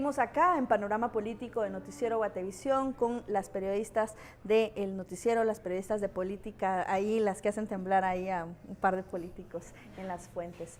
Seguimos acá en Panorama Político de Noticiero Guatevisión con las periodistas del noticiero, las periodistas de política, ahí las que hacen temblar ahí a un par de políticos en las fuentes.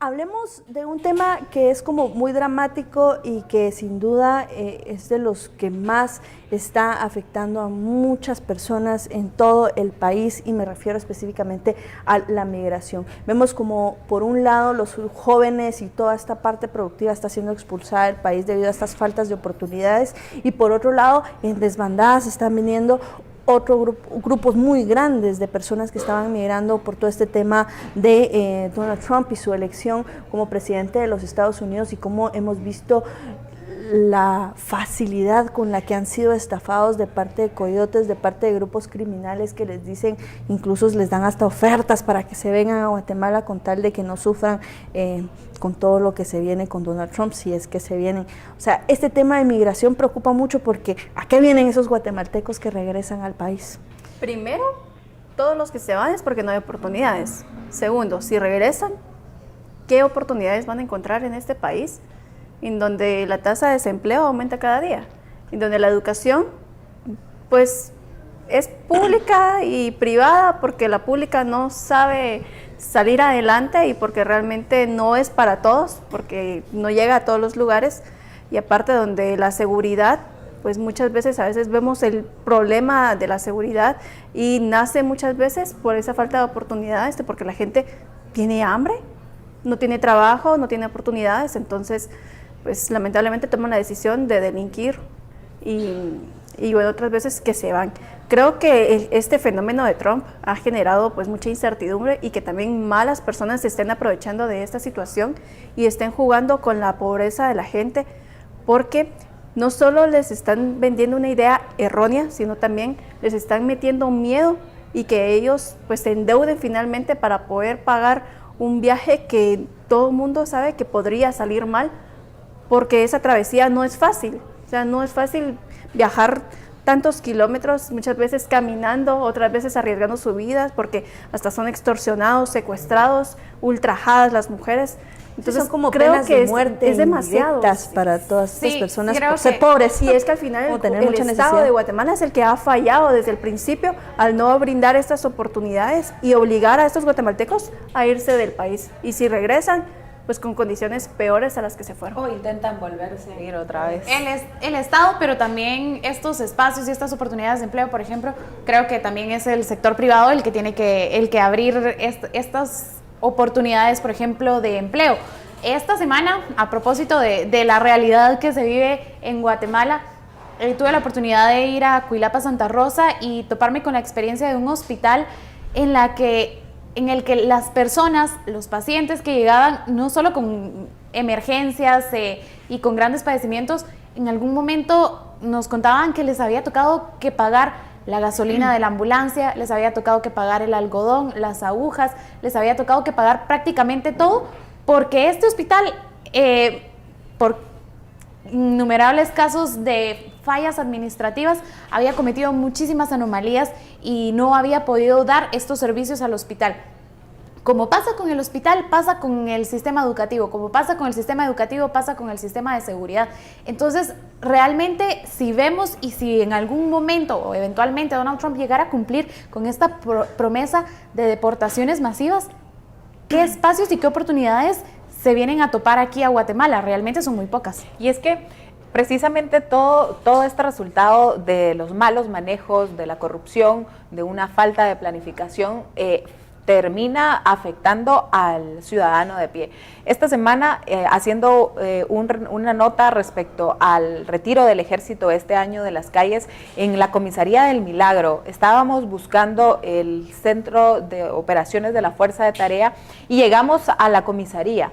Hablemos de un tema que es como muy dramático y que sin duda es de los que más está afectando a muchas personas en todo el país, y me refiero específicamente a la migración. Vemos como por un lado los jóvenes y toda esta parte productiva está siendo expulsada del país debido a estas faltas de oportunidades, y por otro lado en desbandadas están viniendo grupos muy grandes de personas que estaban migrando por todo este tema de Donald Trump y su elección como presidente de los Estados Unidos, y cómo hemos visto la facilidad con la que han sido estafados de parte de coyotes, de parte de grupos criminales que les dicen, incluso les dan hasta ofertas para que se vengan a Guatemala con tal de que no sufran con todo lo que se viene con Donald Trump, si es que se vienen. O sea, este tema de migración preocupa mucho porque ¿a qué vienen esos guatemaltecos que regresan al país? Primero, todos los que se van es porque no hay oportunidades. Segundo, si regresan, ¿qué oportunidades van a encontrar en este país? En donde la tasa de desempleo aumenta cada día, en donde la educación pues es pública y privada, porque la pública no sabe salir adelante y porque realmente no es para todos, porque no llega a todos los lugares, y aparte donde la seguridad, pues muchas veces, a veces vemos el problema de la seguridad y nace muchas veces por esa falta de oportunidades, porque la gente tiene hambre, no tiene trabajo, no tiene oportunidades, entonces pues lamentablemente toman la decisión de delinquir y bueno, otras veces que se van. Creo que este fenómeno de Trump ha generado pues mucha incertidumbre, y que también malas personas se estén aprovechando de esta situación y estén jugando con la pobreza de la gente, porque no solo les están vendiendo una idea errónea, sino también les están metiendo miedo, y que ellos pues se endeuden finalmente para poder pagar un viaje que todo el mundo sabe que podría salir mal, porque esa travesía no es fácil. O sea, no es fácil viajar tantos kilómetros, muchas veces caminando, otras veces arriesgando su vida, porque hasta son extorsionados, secuestrados, ultrajadas las mujeres. Entonces son como creo penas que de muerte es demasiado para todas estas personas por ser pobres. Y es que al final el Estado de Guatemala es el que ha fallado desde el principio al no brindar estas oportunidades y obligar a estos guatemaltecos a irse del país. Y si regresan, pues con condiciones peores a las que se fueron. O intentan volverse a ir otra vez. El Estado, pero también estos espacios y estas oportunidades de empleo, por ejemplo, creo que también es el sector privado el que tiene que abrir estas oportunidades, por ejemplo, de empleo. Esta semana, a propósito de la realidad que se vive en Guatemala, tuve la oportunidad de ir a Cuilapa, Santa Rosa, y toparme con la experiencia de un hospital en el que las personas, los pacientes que llegaban no solo con emergencias y con grandes padecimientos, en algún momento nos contaban que les había tocado que pagar la gasolina de la ambulancia, les había tocado que pagar el algodón, las agujas, les había tocado que pagar prácticamente todo, porque este hospital, por innumerables casos de fallas administrativas, había cometido muchísimas anomalías y no había podido dar estos servicios al hospital. Como pasa con el hospital, pasa con el sistema educativo. Como pasa con el sistema educativo, pasa con el sistema de seguridad. Entonces, realmente, si vemos y si en algún momento o eventualmente Donald Trump llegara a cumplir con esta promesa de deportaciones masivas, ¿qué espacios y qué oportunidades se vienen a topar aquí a Guatemala? Realmente son muy pocas. Y es que precisamente todo este resultado de los malos manejos, de la corrupción, de una falta de planificación, termina afectando al ciudadano de pie. Esta semana, haciendo una nota respecto al retiro del ejército este año de las calles, en la comisaría del Milagro, estábamos buscando el centro de operaciones de la Fuerza de Tarea y llegamos a la comisaría.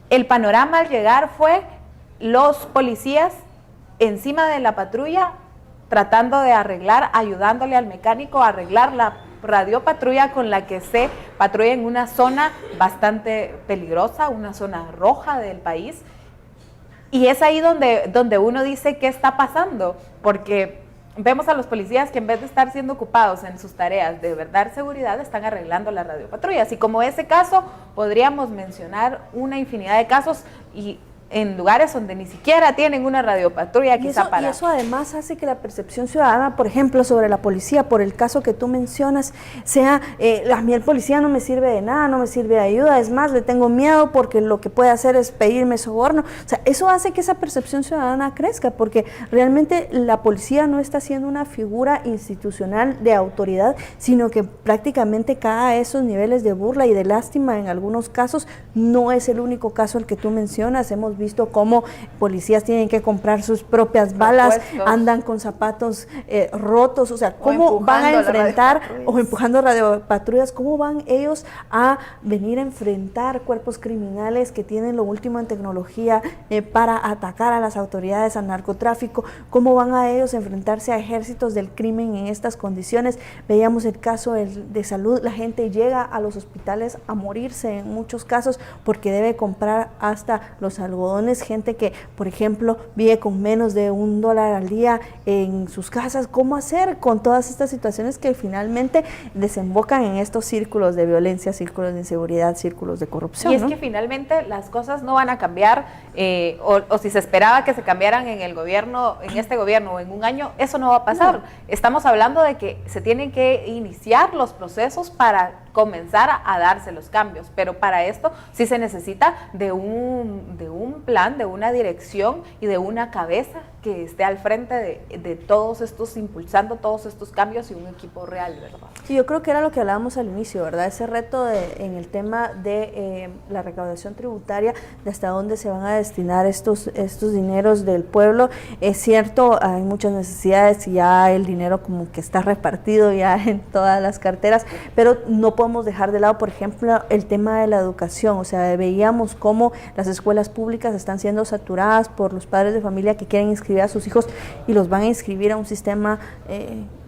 El panorama al llegar fue los policías encima de la patrulla tratando de arreglar, ayudándole al mecánico a arreglar la radiopatrulla con la que se patrulla en una zona bastante peligrosa, una zona roja del país. Y es ahí donde uno dice qué está pasando, porque vemos a los policías que en vez de estar siendo ocupados en sus tareas de dar seguridad, están arreglando las radiopatrullas. Y como ese caso, podríamos mencionar una infinidad de casos, y en lugares donde ni siquiera tienen una radiopatrulla Y quizá para... y eso además hace que la percepción ciudadana, por ejemplo, sobre la policía, por el caso que tú mencionas, sea, a mí el policía no me sirve de nada, no me sirve de ayuda, es más, le tengo miedo porque lo que puede hacer es pedirme soborno. O sea, eso hace que esa percepción ciudadana crezca, porque realmente la policía no está siendo una figura institucional de autoridad, sino que prácticamente cae a esos niveles de burla y de lástima en algunos casos. No es el único caso el que tú mencionas, hemos visto cómo policías tienen que comprar sus propias balas, andan con zapatos rotos, o sea, cómo van a enfrentar, o empujando radiopatrullas, cómo van ellos a venir a enfrentar cuerpos criminales que tienen lo último en tecnología para atacar a las autoridades, al narcotráfico, cómo van a ellos a enfrentarse a ejércitos del crimen en estas condiciones. Veíamos el caso de salud, la gente llega a los hospitales a morirse en muchos casos porque debe comprar hasta los algodones, gente que, por ejemplo, vive con menos de $1 al día en sus casas. ¿Cómo hacer con todas estas situaciones que finalmente desembocan en estos círculos de violencia, círculos de inseguridad, círculos de corrupción? Y es que finalmente las cosas no van a cambiar, o si se esperaba que se cambiaran en el gobierno, en este gobierno o en un año, eso no va a pasar. No. Estamos hablando de que se tienen que iniciar los procesos para comenzar a darse los cambios, pero para esto sí se necesita de un plan, de una dirección y de una cabeza que esté al frente de todos estos, impulsando todos estos cambios, y un equipo real, ¿verdad? Sí, yo creo que era lo que hablábamos al inicio, ¿verdad? Ese reto en el tema de la recaudación tributaria, de hasta dónde se van a destinar estos dineros del pueblo. Es cierto, hay muchas necesidades y ya el dinero como que está repartido ya en todas las carteras, pero no podemos dejar de lado, por ejemplo, el tema de la educación. O sea, veíamos cómo las escuelas públicas están siendo saturadas por los padres de familia que quieren inscribir a sus hijos y los van a inscribir a un sistema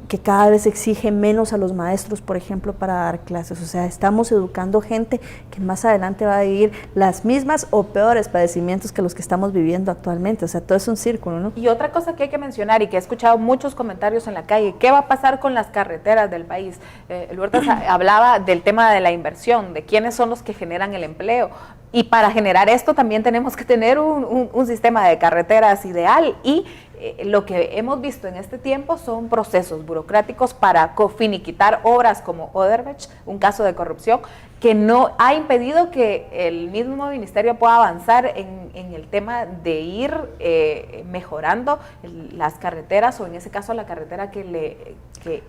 que cada vez exige menos a los maestros, por ejemplo, para dar clases. O sea, estamos educando gente que más adelante va a vivir las mismas o peores padecimientos que los que estamos viviendo actualmente. O sea, todo es un círculo, ¿no? Y otra cosa que hay que mencionar y que he escuchado muchos comentarios en la calle, ¿qué va a pasar con las carreteras del país? Huertas hablaba del tema de la inversión, de quiénes son los que generan el empleo. Y para generar esto también tenemos que tener un sistema de carreteras ideal, y lo que hemos visto en este tiempo son procesos burocráticos para finiquitar obras como Oderbech, un caso de corrupción que no ha impedido que el mismo ministerio pueda avanzar en el tema de ir mejorando las carreteras, o en ese caso la carretera que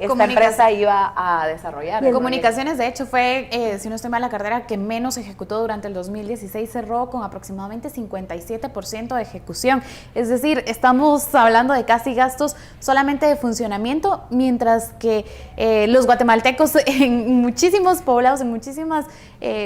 esta empresa iba a desarrollar. Comunicaciones, de hecho, fue, si no estoy mal, la cartera que menos ejecutó durante el 2016, cerró con aproximadamente 57% de ejecución. Es decir, estamos hablando de casi gastos solamente de funcionamiento, mientras que los guatemaltecos en muchísimos poblados, en muchísimas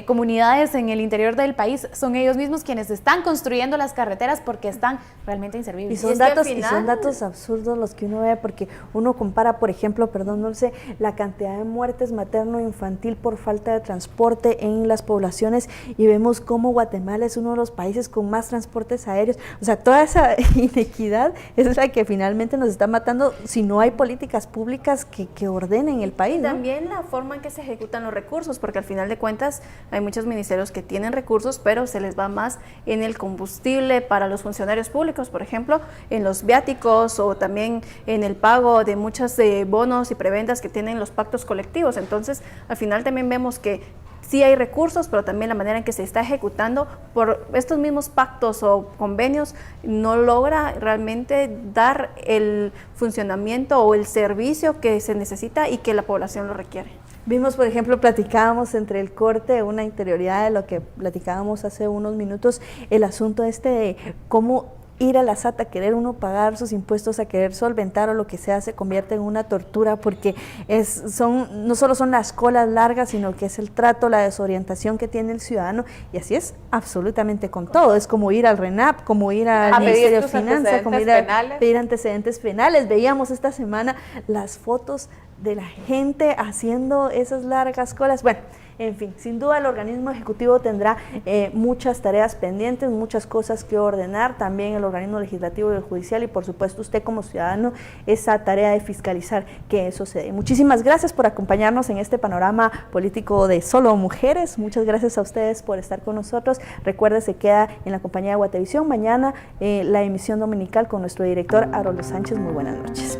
comunidades en el interior del país, son ellos mismos quienes están construyendo las carreteras porque están realmente inservibles. Y son datos absurdos los que uno ve, porque uno compara, por ejemplo, Dulce, la cantidad de muertes materno-infantil por falta de transporte en las poblaciones, y vemos cómo Guatemala es uno de los países con más transportes aéreos. O sea, toda esa inequidad es la que finalmente nos está matando si no hay políticas públicas que ordenen el país, ¿no? También la forma en que se ejecutan los recursos, porque al final de cuentas hay muchos ministerios que tienen recursos, pero se les va más en el combustible para los funcionarios públicos, por ejemplo, en los viáticos, o también en el pago de muchos bonos y prebendas que tienen los pactos colectivos. Entonces, al final también vemos que sí hay recursos, pero también la manera en que se está ejecutando por estos mismos pactos o convenios no logra realmente dar el funcionamiento o el servicio que se necesita y que la población lo requiere. Vimos, por ejemplo, platicábamos entre el corte una interioridad de lo que platicábamos hace unos minutos, el asunto de cómo ir a la SAT a querer uno pagar sus impuestos, a querer solventar o lo que sea, se convierte en una tortura, porque no solo son las colas largas, sino que es el trato, la desorientación que tiene el ciudadano, y así es absolutamente con todo. Es como ir al RENAP, como ir al Ministerio de Finanzas, como ir a pedir antecedentes penales. Veíamos esta semana las fotos de la gente haciendo esas largas colas. Bueno, en fin, sin duda el organismo ejecutivo tendrá muchas tareas pendientes, muchas cosas que ordenar, también el organismo legislativo y el judicial, y por supuesto usted como ciudadano, esa tarea de fiscalizar que eso se dé. Muchísimas gracias por acompañarnos en este panorama político de Solo Mujeres. Muchas gracias a ustedes por estar con nosotros. Recuerde, se queda en la compañía de Guatevisión. Mañana la emisión dominical con nuestro director Haroldo Sánchez. Muy buenas noches.